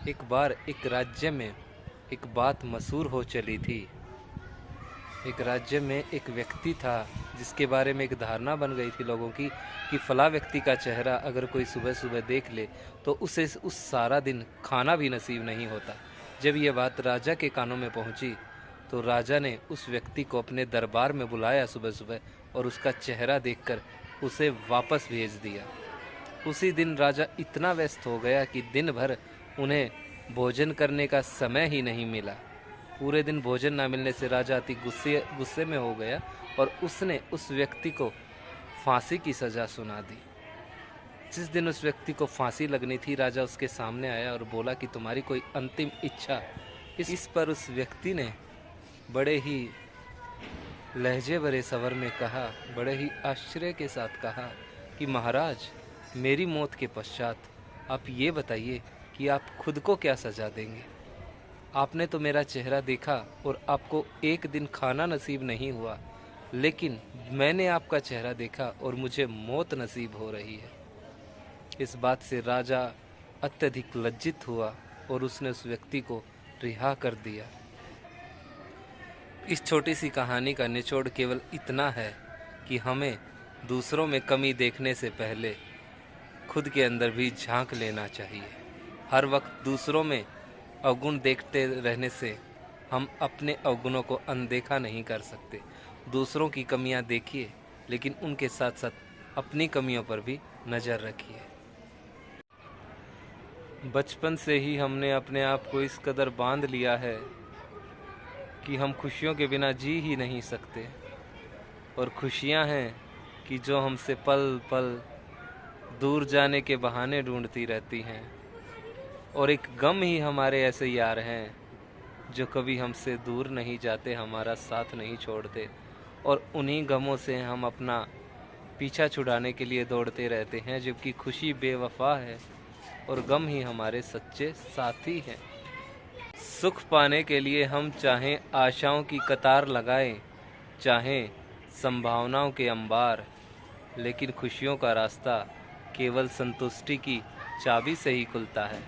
एक बार एक राज्य में एक बात मशहूर हो चली थी। एक राज्य में एक व्यक्ति था जिसके बारे में एक धारणा बन गई थी लोगों की कि फला व्यक्ति का चेहरा अगर कोई सुबह सुबह देख ले तो उसे उस सारा दिन खाना भी नसीब नहीं होता। जब ये बात राजा के कानों में पहुंची तो राजा ने उस व्यक्ति को अपने दरबार में बुलाया सुबह सुबह और उसका चेहरा देखकर उसे वापस भेज दिया। उसी दिन राजा इतना व्यस्त हो गया कि दिन भर उन्हें भोजन करने का समय ही नहीं मिला। पूरे दिन भोजन न मिलने से राजा अति गुस्से में हो गया और उसने उस व्यक्ति को फांसी की सज़ा सुना दी। जिस दिन उस व्यक्ति को फांसी लगनी थी राजा उसके सामने आया और बोला कि तुम्हारी कोई अंतिम इच्छा। इस पर उस व्यक्ति ने बड़े ही लहजे भरे स्वर में कहा, बड़े ही आश्चर्य के साथ कहा कि महाराज, मेरी मौत के पश्चात आप ये बताइए कि आप खुद को क्या सज़ा देंगे। आपने तो मेरा चेहरा देखा और आपको एक दिन खाना नसीब नहीं हुआ, लेकिन मैंने आपका चेहरा देखा और मुझे मौत नसीब हो रही है। इस बात से राजा अत्यधिक लज्जित हुआ और उसने उस व्यक्ति को रिहा कर दिया। इस छोटी सी कहानी का निचोड़ केवल इतना है कि हमें दूसरों में कमी देखने से पहले खुद के अंदर भी झांक लेना चाहिए। हर वक्त दूसरों में अवगुण देखते रहने से हम अपने अवगुणों को अनदेखा नहीं कर सकते। दूसरों की कमियां देखिए, लेकिन उनके साथ साथ अपनी कमियों पर भी नज़र रखिए। बचपन से ही हमने अपने आप को इस कदर बांध लिया है कि हम खुशियों के बिना जी ही नहीं सकते, और खुशियां हैं कि जो हमसे पल पल दूर जाने के बहाने ढूंढती रहती हैं, और एक गम ही हमारे ऐसे यार हैं जो कभी हमसे दूर नहीं जाते, हमारा साथ नहीं छोड़ते, और उन्हीं गमों से हम अपना पीछा छुड़ाने के लिए दौड़ते रहते हैं। जबकि खुशी बेवफा है और गम ही हमारे सच्चे साथी हैं। सुख पाने के लिए हम चाहें आशाओं की कतार लगाएं, चाहें संभावनाओं के अंबार, लेकिन खुशियों का रास्ता केवल संतुष्टि की चाबी से ही खुलता है।